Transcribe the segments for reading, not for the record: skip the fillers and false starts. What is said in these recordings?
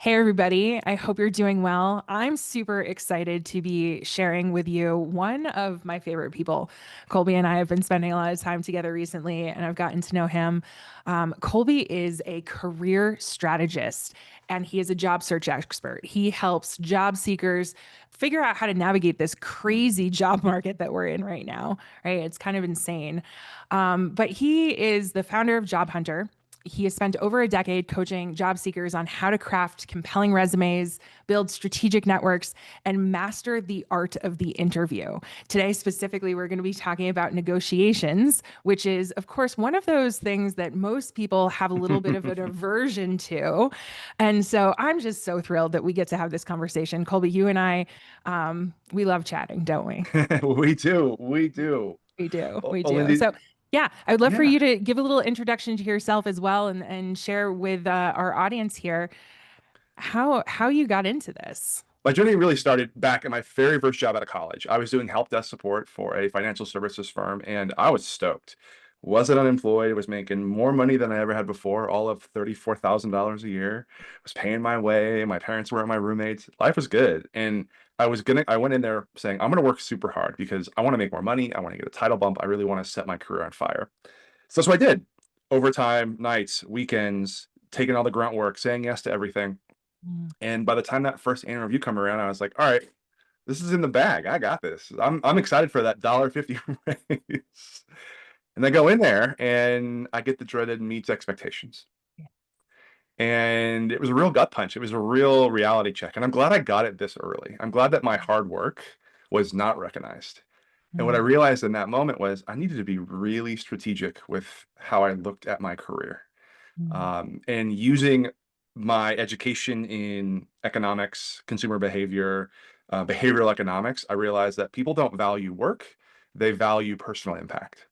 Hey, everybody. I hope you're doing well. I'm super excited to be sharing with you one of my favorite people. Kolby and I have been spending a lot of time together recently, and I've gotten to know him. Kolby is a career strategist, and he is a job search expert. He helps job seekers figure out how to navigate this crazy job market that we're in right now, right? It's kind of insane. But he is the founder of Job Huntr. He has spent over a decade coaching job seekers on how to craft compelling resumes, build strategic networks, and master the art of the interview. Today, specifically, we're going to be talking about negotiations, which is, of course, one of those things that most people have a little bit of an aversion to. And so I'm just so thrilled that we get to have this conversation. Kolby, you and I, we love chatting, don't we? We do. We do. We do. We Oh, do. Lindsay, So, yeah, I would love for yeah. you to give a little introduction to yourself as well and share with our audience here how you got into this. My journey really started back in my very first job out of college. I was doing help desk support for a financial services firm, and I was stoked. Wasn't unemployed, was making more money than I ever had before, all of $34,000 a year. Was paying my way. My parents weren't my roommates. Life was good. And I went in there saying, I'm gonna work super hard because I want to make more money. I want to get a title bump. I really want to set my career on fire. So that's what I did. Overtime, nights, weekends, taking all the grunt work, saying yes to everything. Mm. And by the time that first interview come around, I was like, all right, this is in the bag. I got this. I'm excited for that $1.50 raise. And I go in there and I get the dreaded meets expectations. Yeah. And it was a real gut punch. It was a real reality check. And I'm glad I got it this early. I'm glad that my hard work was not recognized. And what I Mm. realized in that moment was I needed to be really strategic with how I looked at my career. Mm. And using my education in economics, consumer behavior, behavioral economics, I realized that people don't value work, they value personal impact.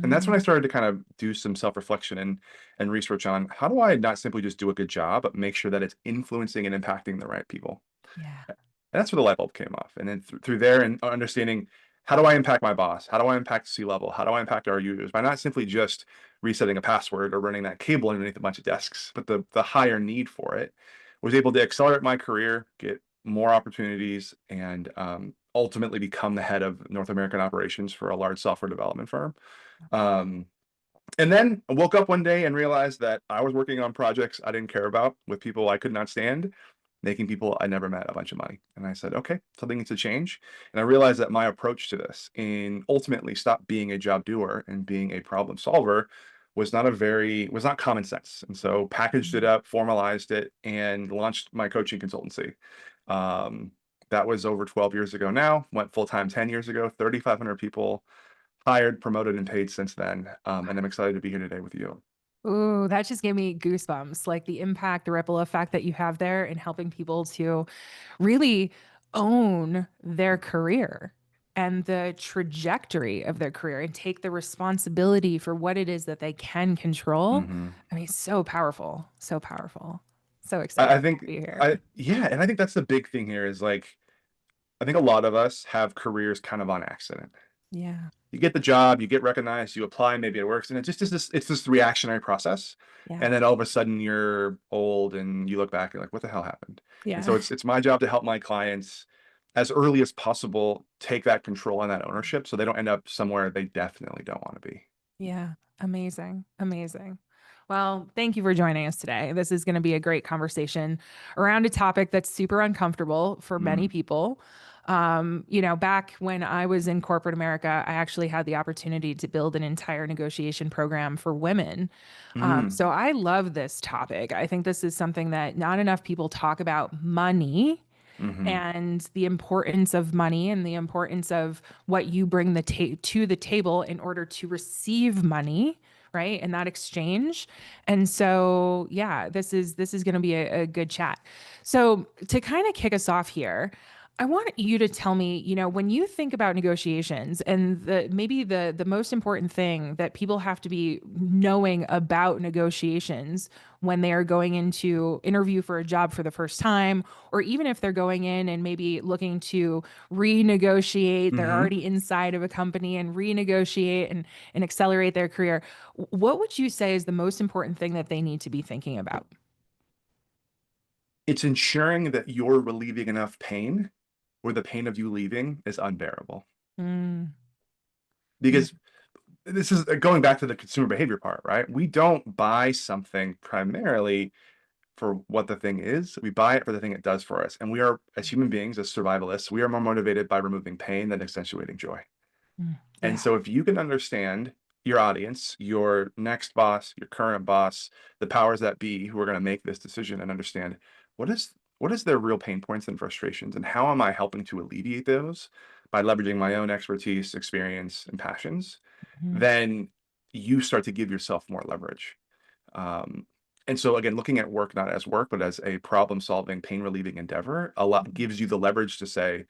And that's when I Mm. started to kind of do some self-reflection and research on how do I not simply just do a good job, but make sure that it's influencing and impacting the right people. Yeah. And that's where the light bulb came off. And then through there and understanding how do I impact my boss? How do I impact C-level? How do I impact our users? By not simply just resetting a password or running that cable underneath a bunch of desks, but the higher need for it, was able to accelerate my career, get more opportunities, and ultimately become the head of North American operations for a large software development firm. Um, and then I woke up one day and realized that I was working on projects I didn't care about with people I could not stand, making people I never met a bunch of money. And I said, okay, something needs to change. And I realized that my approach to this in ultimately stop being a job doer and being a problem solver was not common sense. And so packaged it Mm. up, formalized it, and launched my coaching consultancy. Um, that was over 12 years ago now, went full time 10 years ago, 3,500 people hired, promoted, and paid since then. And I'm excited to be here today with you. Ooh, that just gave me goosebumps. Like the impact, the ripple effect that you have there in helping people to really own their career and the trajectory of their career and take the responsibility for what it is that they can control. Hmm. I mean, so powerful, so powerful. So I excited to think have you here. yeah, and I think that's the big thing here is like I think a lot of us have careers kind of on accident. Yeah. You get the job, you get recognized, you apply, maybe it works, and it just is this it's this reactionary process. Yeah. And then all of a sudden you're old and you look back and you're like, what the hell happened? And so Yeah. it's my job to help my clients as early as possible take that control and that ownership so they don't end up somewhere they definitely don't want to be. Yeah. Amazing. Amazing. Well, thank you for joining us today. This is going to be a great conversation around a topic that's super uncomfortable for many Mm. people. Back when I was in corporate America, I actually had the opportunity to build an entire negotiation program for women. Mm. So I love this topic. I think this is something that not enough people talk about money Hmm. and the importance of money and the importance of what you bring to the table in order to receive money, right? And that exchange. And so, yeah, this is going to be a good chat. So, to kind of kick us off here, I want you to tell me, when you think about negotiations and the most important thing that people have to be knowing about negotiations when they are going into interview for a job for the first time, or even if they're going in and maybe looking to renegotiate, they're Hmm. already inside of a company and renegotiate and accelerate their career. What would you say is the most important thing that they need to be thinking about? It's ensuring that you're relieving enough pain where the pain of you leaving is unbearable. Mm, yeah. Because this is going back to the consumer behavior part, right? We don't buy something primarily for what the thing is. We buy it for the thing it does for us. And we are, as human beings, as survivalists, we are more motivated by removing pain than accentuating joy. And Yeah. so if you can understand your audience, your next boss, your current boss, the powers that be who are going to make this decision and understand what is their real pain points and frustrations and how am I helping to alleviate those by leveraging my own expertise, experience, and passions, Mhm. then you start to give yourself more leverage. Um, and so again, looking at work not as work, but as a problem solving, pain relieving endeavor, a lot gives you the leverage to say,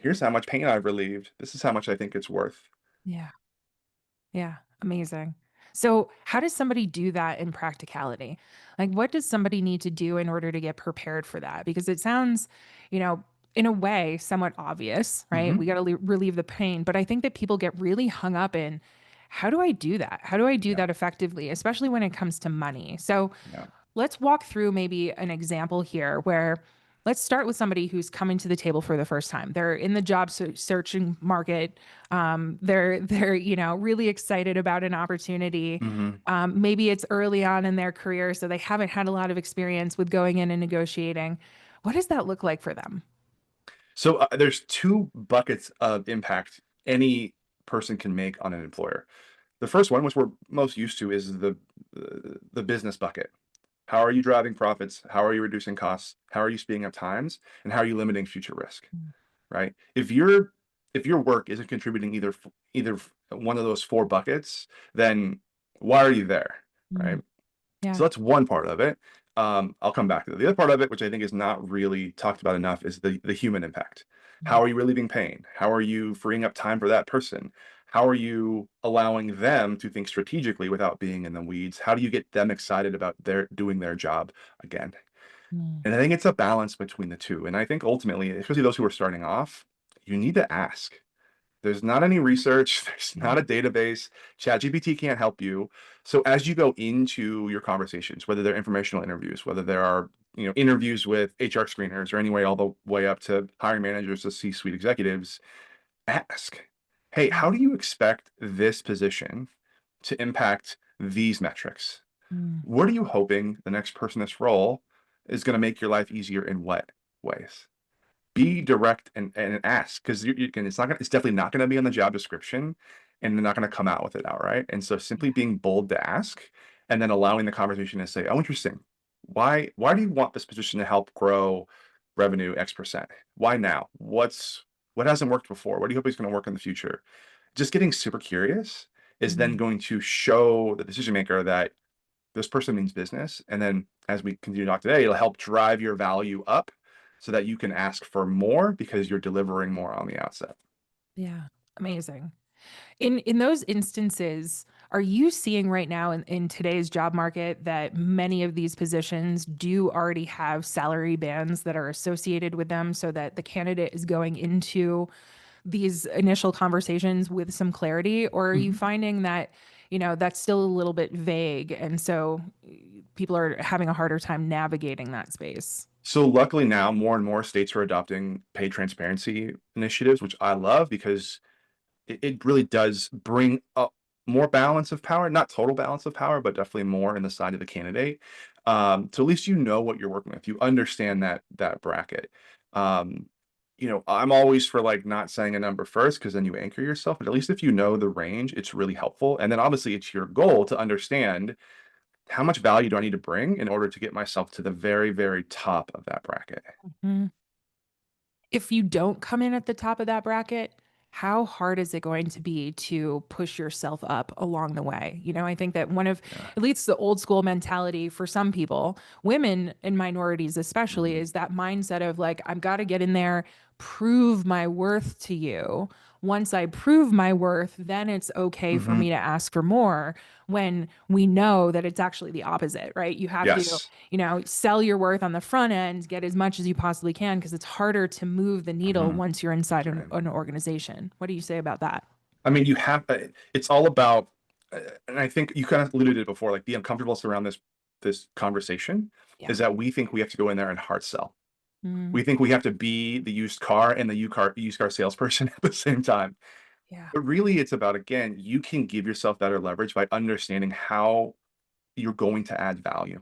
here's how much pain I've relieved. This is how much I think it's worth. Yeah. Yeah, amazing. So, how does somebody do that in practicality? Like, what does somebody need to do in order to get prepared for that? Because it sounds, you know, in a way, somewhat obvious, right? Mhm. We got to relieve the pain. But I think that people get really hung up in how do I do that? How do I do Yeah, that effectively, especially when it comes to money? So, yeah. let's walk through maybe an example here where let's start with somebody who's coming to the table for the first time. They're in the job searching market. They're really excited about an opportunity. Mhm. Maybe it's early on in their career, so they haven't had a lot of experience with going in and negotiating. What does that look like for them? So, there's 2 buckets of impact any person can make on an employer. The first one, which we're most used to, is the business bucket. How are you driving profits? How are you reducing costs? How are you speeding up times? And how are you limiting future risk, Mm, right? If your work isn't contributing one of those 4 buckets, then why are you there, right? mm, So yeah. that's one part of it. I'll come back to that. The other part of it, which I think is not really talked about enough, is the human impact. Mm, How are you relieving pain? How are you freeing up time for that person? How are you allowing them to think strategically without being in the weeds? How do you get them excited about their doing their job again? mm, And I think it's a balance between the two. And I think ultimately, especially those who are starting off, you need to ask. There's not any research, there's yeah. not a database. ChatGPT can't help you. So as you go into your conversations, whether they're informational interviews, whether there are, interviews with HR screeners or anyway all the way up to hiring managers to C-suite executives, ask, "Hey, how Mm, do you expect this position to impact these metrics? mm, What are you hoping the next person in this role is going to make your life easier in what ways?" Be direct and ask because it's definitely not going to be on the job description and they're not going to come out with it outright. And so simply yeah. being bold to ask and then allowing the conversation to say, oh, interesting. Why do you want this position to help grow revenue X%? Why now? What hasn't worked before? What do you hope is going to work in the future? Just getting super curious is then Mm, going to show the decision maker that this person means business. And then as we continue to talk today, it'll help drive your value up so that you can ask for more because you're delivering more on the outset. yeah. Amazing. In those instances, are you seeing right now in today's job market that many of these positions do already have salary bands that are associated with them so that the candidate is going into these initial conversations with some clarity? Or are you Mhm. finding that, that's still a little bit vague and so people are having a harder time navigating that space? So luckily now more and more states are adopting pay transparency initiatives, which I love because it really does bring up more balance of power, not total balance of power, but definitely more in the side of the candidate. So at least you know what you're working with. You understand that bracket. Um, I'm always for like not saying a number first because then you anchor yourself. But at least if you know the range, it's really helpful. And then obviously it's your goal to understand how much value do I need to bring in order to get myself to the very, very top of that bracket. Mhm. If you don't come in at the top of that bracket, how hard is it going to be to push yourself up along the way? I think that one of, Yeah. at least the old school mentality for some people, women and minorities especially, Mhm. is that mindset of like, I've got to get in there, prove my worth to you. Once I prove my worth, then it's okay for Mhm. me to ask for more, when we know that it's actually the opposite, right? You have to, Yes. sell your worth on the front end, get as much as you possibly can because it's harder to move the needle Mhm. once you're inside That's an, right. an organization. What do you say about that? I mean, it's all about, and I think you kind of alluded to it before, like be uncomfortable around this. this conversation Yeah. is that we think we have to go in there and hard sell. Mm, We think we have to be the used car and the used car salesperson at the same time. yeah. But really, it's about, again, you can give yourself better leverage by understanding how you're going to add value,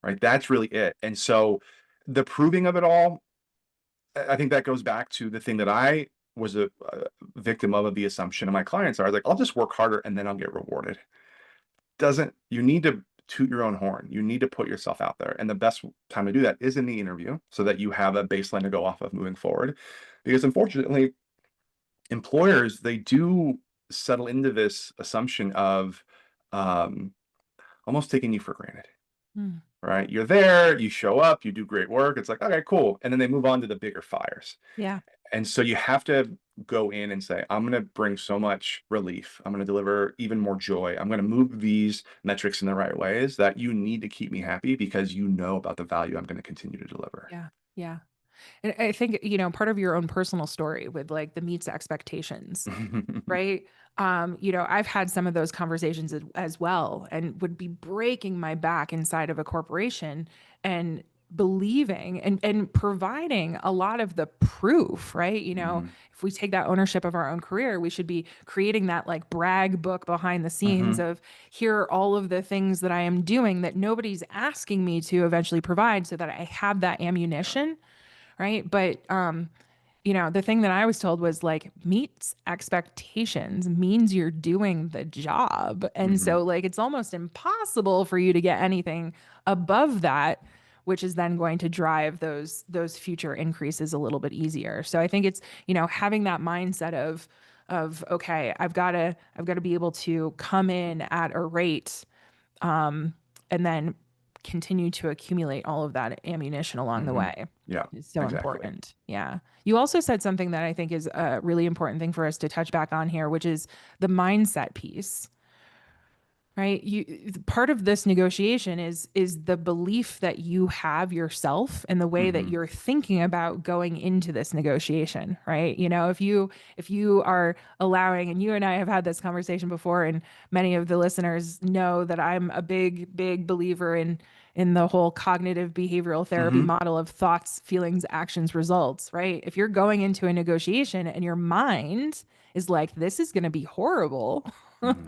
right? That's really it. And so the proving of it all, I think that goes back to the thing that I was a victim of the assumption of my clients are like, I'll just work harder and then I'll get rewarded. Doesn't, you need to toot your own horn. You need to put yourself out there. And the best time to do that is in the interview so that you have a baseline to go off of moving forward. Because unfortunately, employers, they do settle into this assumption of um, almost taking you for granted, Mm, right? You're there, you show up, you do great work. It's like, okay, cool. And then they move on to the bigger fires. yeah. And so you have to go in and say, I'm going to bring so much relief. I'm going to deliver even more joy. I'm going to move these metrics in the right ways that you need to keep me happy because you know about the value I'm going to continue to deliver. Yeah. Yeah. And I think, part of your own personal story with like the meets expectations, right? I've had some of those conversations as well, and would be breaking my back inside of a corporation and believing and providing a lot of the proof, right? Mhm. If we take that ownership of our own career, we should be creating that like brag book behind the scenes Mhm. of here are all of the things that I am doing that nobody's asking me to eventually provide so that I have that ammunition, right? But the thing that I was told was like meets expectations means you're doing the job. And Mhm. so like it's almost impossible for you to get anything above that, which is then going to drive those future increases a little bit easier. So I think it's, having that mindset of okay, I've got to be able to come in at a rate and then continue to accumulate all of that ammunition along the Mhm. way Yeah, is so exactly. important. Yeah. You also said something that I think is a really important thing for us to touch back on here, which is the mindset piece, right? Part of this negotiation is the belief that you have yourself and the way that Mhm. you're thinking about going into this negotiation, right? If you are allowing, and you and I have had this conversation before, and many of the listeners know that I'm a big believer in the whole cognitive behavioral therapy Mhm. model of thoughts, feelings, actions, results, right? If you're going into a negotiation and your mind is like, this is going to be horrible, Mhm.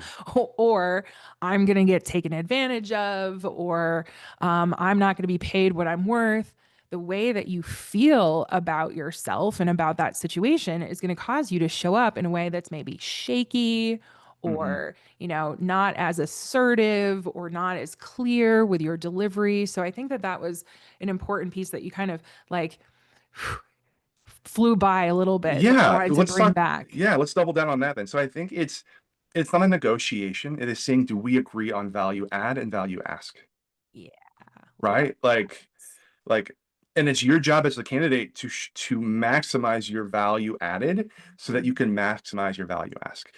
or I'm going to get taken advantage of, or I'm not going to be paid what I'm worth. The way that you feel about yourself and about that situation is going to cause you to show up in a way that's maybe shaky Mhm. or, not as assertive or not as clear with your delivery. So I think that that was an important piece that you kind of like flew by a little bit that I Yeah, wanted to let's bring talk, back. yeah, let's double down on that then. So I think it's not a negotiation. It is saying, do we agree on value add and value ask, Yeah. Love right? Like, and it's your job as a candidate to maximize your value added so that you can maximize your value ask.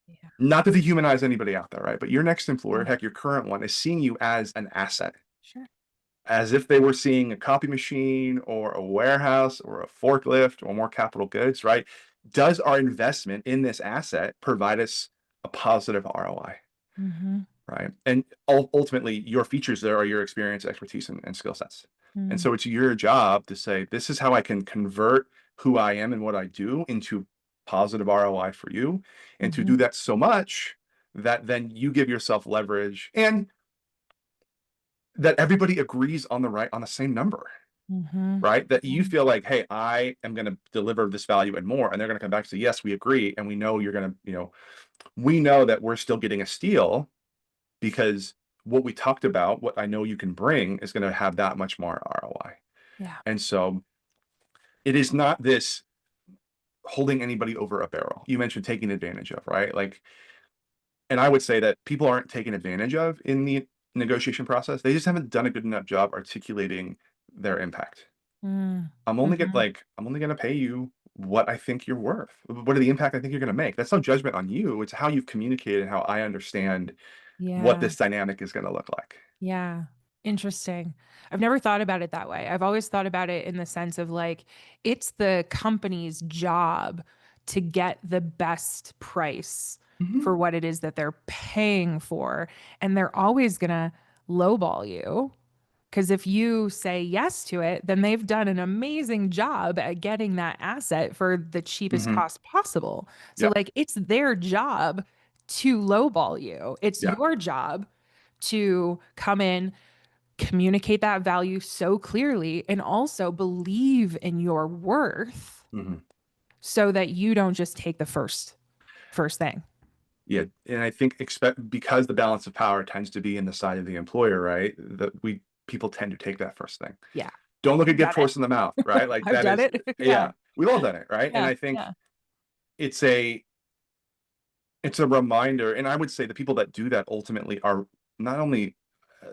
yeah. Not to dehumanize anybody out there, right? But your next employer, Yeah. heck, your current one, is seeing you as an asset, Sure. as if they were seeing a copy machine or a warehouse or a forklift or more capital goods, right? Does our investment in this asset provide us a positive ROI, Mm-hmm. right? And ultimately, your features there are your experience, expertise, and skill sets. And Mm-hmm. so it's your job to say, this is how I can convert who I am and what I do into positive ROI for you. And to Mm-hmm. do that so much that then you give yourself leverage and that everybody agrees on the same number, Mm-hmm. right? That you feel like, hey, I am going to deliver this value and more. And they're going to come back and say, yes, we agree. And we know you're going to, we know that we're still getting a steal because what we talked about, what I know you can bring is going to have that much more ROI. Yeah. And so it is not this holding anybody over a barrel. You mentioned taking advantage of, right? Like, and I would say that people aren't taken advantage of in the negotiation process. They just haven't done a good enough job articulating their impact. Mm-hmm. I'm only gonna pay you what I think you're worth. What are the impact I think you're gonna make? That's no judgment on you. It's how you've communicated, how I understand what Yeah. this dynamic is gonna look like. Yeah. Interesting. I've never thought about it that way. I've always thought about it in the sense of like, it's the company's job to get the best price Mhm. for what it is that they're paying for. And they're always going to lowball you. Because if you say yes to it, then they've done an amazing job at getting that asset for the cheapest Hmm. cost possible. So, Yeah. like, it's their job to lowball you. It's Yeah. your job to come in, communicate that value so clearly, and also believe in your worth Hmm. so that you don't just take the first thing. Yeah. And I think expect because the balance of power tends to be in the side of the employer, right? That people tend to take that first thing. Yeah, Don't look a I've done gift it. horse in the mouth, right? Like I've that done is, it. Yeah, yeah, we've all done it, right? And yeah, I think yeah. it's a it's a reminder, and I would say the people that do that ultimately are not only uh,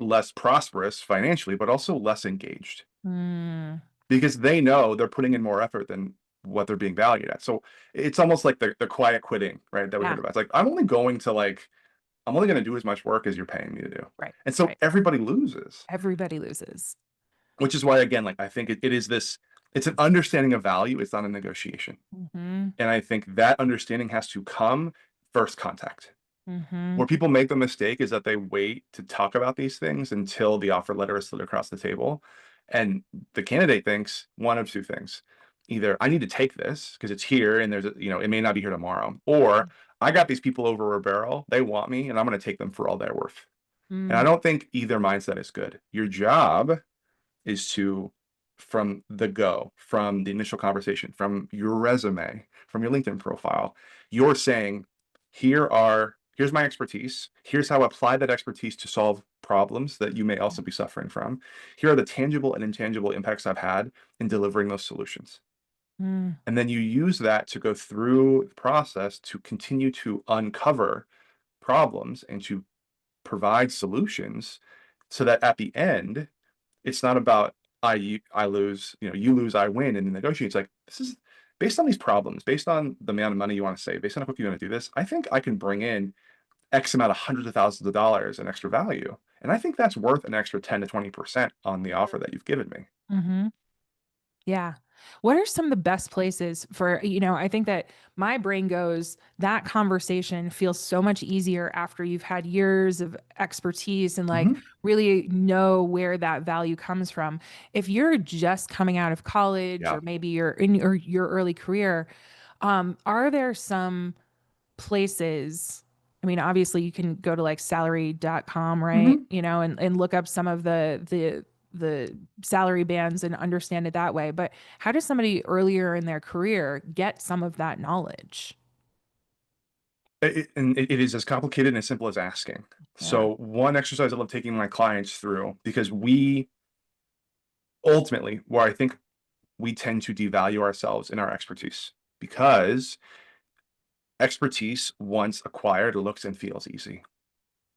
less prosperous financially, but also less engaged Mm, because they know they're putting in more effort than what they're being valued at. So it's almost like the quiet quitting, right? That we yeah, heard about. It's like I'm only going to do as much work as you're paying me to do, right, and so right. everybody loses. Everybody loses. Which is why, again, like I think it is this. It's an understanding of value. It's not a negotiation, Mm-hmm. and I think that understanding has to come first contact. Mm-hmm. Where people make the mistake is that they wait to talk about these things until the offer letter is slid across the table. And the candidate thinks one of two things. Either I need to take this because it's here and it may not be here tomorrow. Or I got these people over a barrel. They want me and I'm going to take them for all they're worth. And I Mm, don't think either mindset is good. Your job is to, from the initial conversation, from your resume, from your LinkedIn profile, you're saying, here's my expertise. Here's how I apply that expertise to solve problems that you may also be suffering from. Here are the tangible and intangible impacts I've had in delivering those solutions. mm, And then you use that to go through the process to continue to uncover problems and to provide solutions so that at the end, it's not about I lose, you lose, I win in the negotiation. It's like this is based on these problems, based on the amount of money you want to save, based on how quick you want to do this. I think I can bring in X amount of hundreds of thousands of dollars in extra value, and I think that's worth an extra 10 to 20% on the offer that you've given me. mm-hmm. Yeah. What are some of the best places for, I think that my brain goes, that conversation feels so much easier after you've had years of expertise and like Hmm. really know where that value comes from. If you're just coming out of college Yeah. or maybe you're in your early career, are there some places? I mean, obviously you can go to like salary.com, right? Hmm. And look up some of the salary bands and understand it that way. But how does somebody earlier in their career get some of that knowledge? It is as complicated and as simple as asking. Yeah. So one exercise I love taking my clients through because we ultimately, where I think we tend to devalue ourselves in our expertise because expertise, once acquired, looks and feels easy.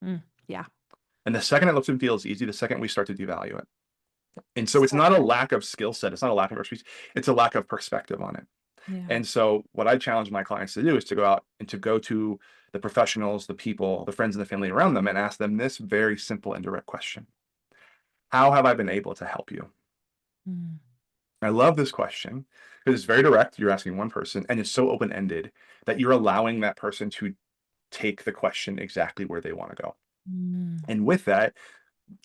Mm, yeah. And the second it looks and feels easy, the second we start to devalue it. And so it's So not a true. lack of skill set, it's not a lack of expertise, it's a lack of perspective on it. Yeah. And so what I challenge my clients to do is to go out and to go to the professionals, the people, the friends and the family around them and ask them this very simple and direct question. How have I been able to help you? Mm, I love this question because it's very direct. You're asking one person and it's so open ended that you're allowing that person to take the question exactly where they want to go. mm, And with that,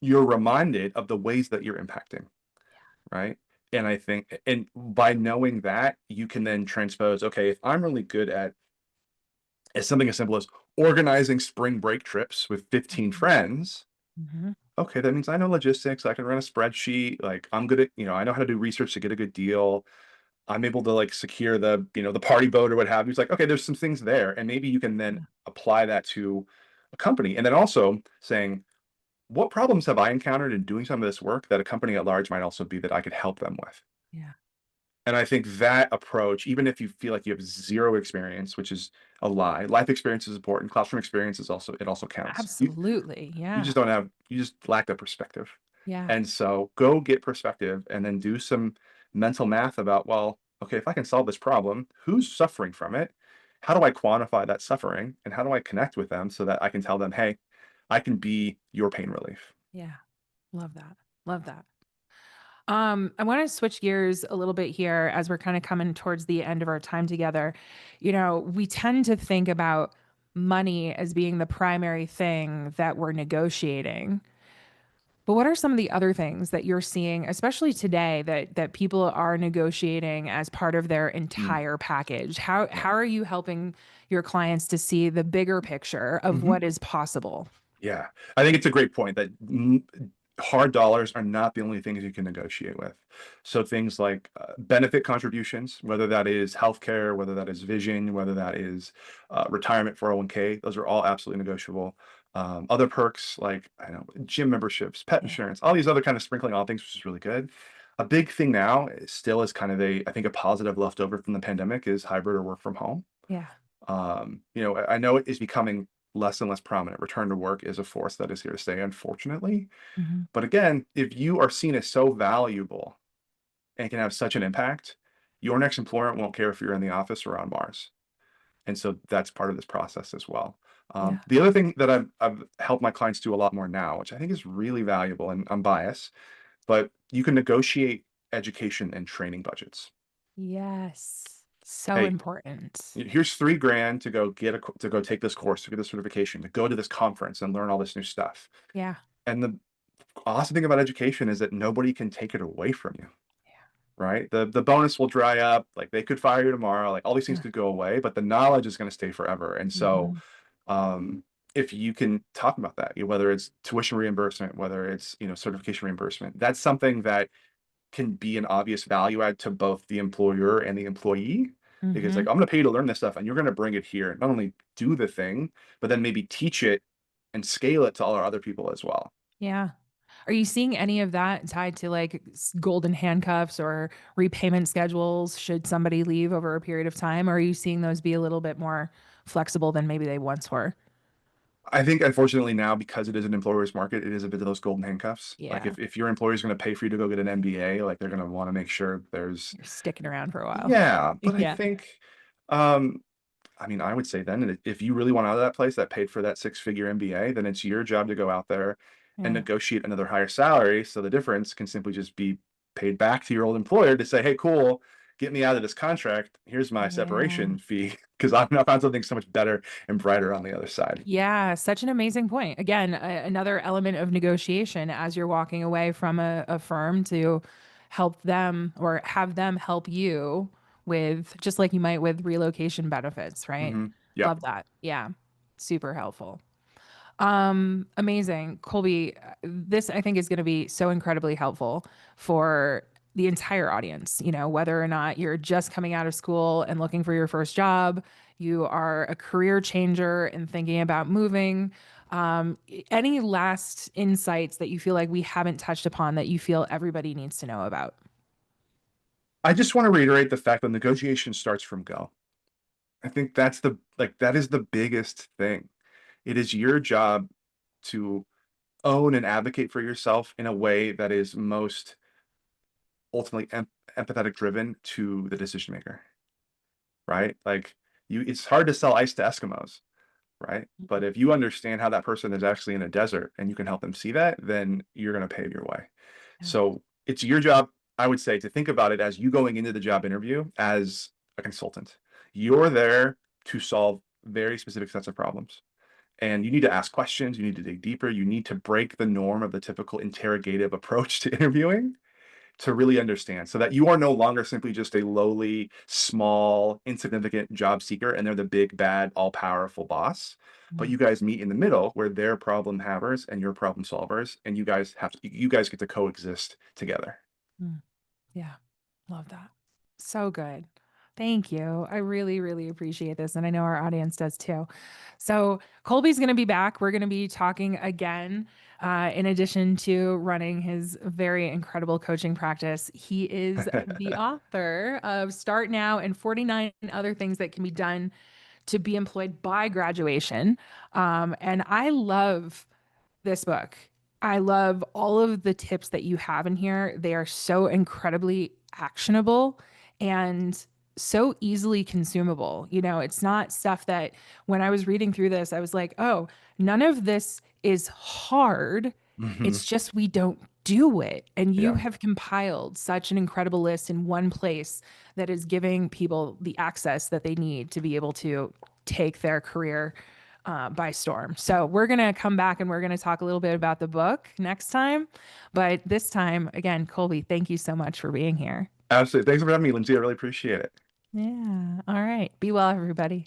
you're reminded of the ways that you're impacting, right? And I think, and by knowing that, you can then transpose, okay, if I'm really good at something as simple as organizing spring break trips with 15 mhm, friends, mhm, okay, that means I know logistics. I can run a spreadsheet. Like I'm good at, I know how to do research to get a good deal. I'm able to like secure the party boat or what have you. It's like, okay, there's some things there. And maybe you can then yeah. apply that to a company. And then also saying, what problems have I encountered in doing some of this work that a company at large might also be that I could help them with? Yeah. And I think that approach, even if you feel like you have zero experience, which is a lie, life experience is important. Classroom experience is also counts. Absolutely. You Yeah. just don't have you just lack the perspective. Yeah. And so go get perspective and then do some mental math about, well, okay, if I can solve this problem, who's suffering from it? How do I quantify that suffering? And how do I connect with them so that I can tell them, hey, I can be your pain relief? Yeah. Love that. Love that. I want to switch gears a little bit here as we're kind of coming towards the end of our time together. We tend to think about money as being the primary thing that we're negotiating. But what are some of the other things that you're seeing, especially today, that people are negotiating as part of their Mm, entire package? How yeah. how are you helping your clients to see the bigger picture of Mhm. what is possible? Yeah, I think it's a great point that hard dollars are not the only things you can negotiate with. So things like benefit contributions, whether that is healthcare, whether that is vision, whether that is retirement 401k, those are all absolutely negotiable. Other perks like I don't know gym memberships, pet Yeah. insurance, all these other kind of sprinkling on things, which is really good. A big thing now still is kind of I think a positive leftover from the pandemic is hybrid or work from home. Yeah. I know it is becoming less and less prominent. Return to work is a force that is here to stay, unfortunately. Hmm. But again, if you are seen as so valuable and can have such an impact, your next employer won't care if you're in the office or on Mars. And so that's part of this process as well. Yeah. The other thing that I've helped my clients do a lot more now, which I think is really valuable, and I'm biased, but you can negotiate education and training budgets. Yes. So Hey, important. here's 3 grand to go to go take this course, to get this certification, to go to this conference and learn all this new stuff. Yeah. And the awesome thing about education is that nobody can take it away from you, right? The bonus will dry up, like they could fire you tomorrow, like all these things Yeah. could go away, but the knowledge is going to stay forever. And so Hmm. um if you can talk about that, whether it's tuition reimbursement, whether it's certification reimbursement, that's something that can be an obvious value add to both the employer and the employee. Because like Hmm. I'm going to pay you to learn this stuff and you're going to bring it here, not only do the thing, but then maybe teach it and scale it to all our other people as well. Yeah. Are you seeing any of that tied to like golden handcuffs or repayment schedules should somebody leave over a period of time? Or are you seeing those be a little bit more flexible than maybe they once were? I think unfortunately now, because it is an employer's market, it is a bit of those golden handcuffs. Like Yeah. if your employer is going to pay for you to go get an MBA, like they're going to want to make sure there's, You're sticking around for a while. yeah, but I Yeah. think um I mean, I would say then if you really want out of that place that paid for that 6-figure MBA, then it's your job to go out there and Yeah. negotiate another higher salary. So the difference can simply just be paid back to your old employer to say, hey, cool, get me out of this contract. Here's my Yeah. separation fee because I've now found something so much better and brighter on the other side. Yeah, such an amazing point. Again, another element of negotiation as you're walking away from a firm to help them or have them help you with just like you might with relocation benefits, right? Yeah. Love that. Yeah. Super helpful. Amazing. Kolby, this I think is going to be so incredibly helpful for the entire audience, whether or not you're just coming out of school and looking for your first job, you are a career changer and thinking about moving. Any last insights that you feel like we haven't touched upon that you feel everybody needs to know about? I just want to reiterate the fact that negotiation starts from go. I think that is the biggest thing. It is your job to own and advocate for yourself in a way that is most ultimately empathetic driven to the decision maker, right? Like it's hard to sell ice to Eskimos, right? But if you understand how that person is actually in a desert and you can help them see that, then you're going to pave your way. Yeah. So it's your job, I would say, to think about it as you going into the job interview as a consultant. You're there to solve very specific sets of problems. And you need to ask questions, you need to dig deeper, you need to break the norm of the typical interrogative approach to interviewing to really understand so that you are no longer simply just a lowly, small, insignificant job seeker and they're the big, bad, all powerful boss. But Mm, you guys meet in the middle where they're problem havers and you're problem solvers, and you guys get to coexist together. mm. Yeah. Love that. So good. Thank you. I really, really appreciate this. And I know our audience does too. So, Colby's going to be back. We're going to be talking again. In addition to running his very incredible coaching practice, he is the author of Start Now and 49 Other Things That Can Be Done to Be Employed by Graduation. And I love this book. I love all of the tips that you have in here. They are so incredibly actionable and so easily consumable. It's not stuff that when I was reading through this, I was like, oh, none of this is hard. Mhm. It's just we don't do it. And you Yeah. have compiled such an incredible list in one place that is giving people the access that they need to be able to take their career by storm. So we're going to come back and we're going to talk a little bit about the book next time. But this time, again, Kolby, thank you so much for being here. Absolutely. Thanks for having me, Lindsay. I really appreciate it. Yeah. All right. Be well, everybody.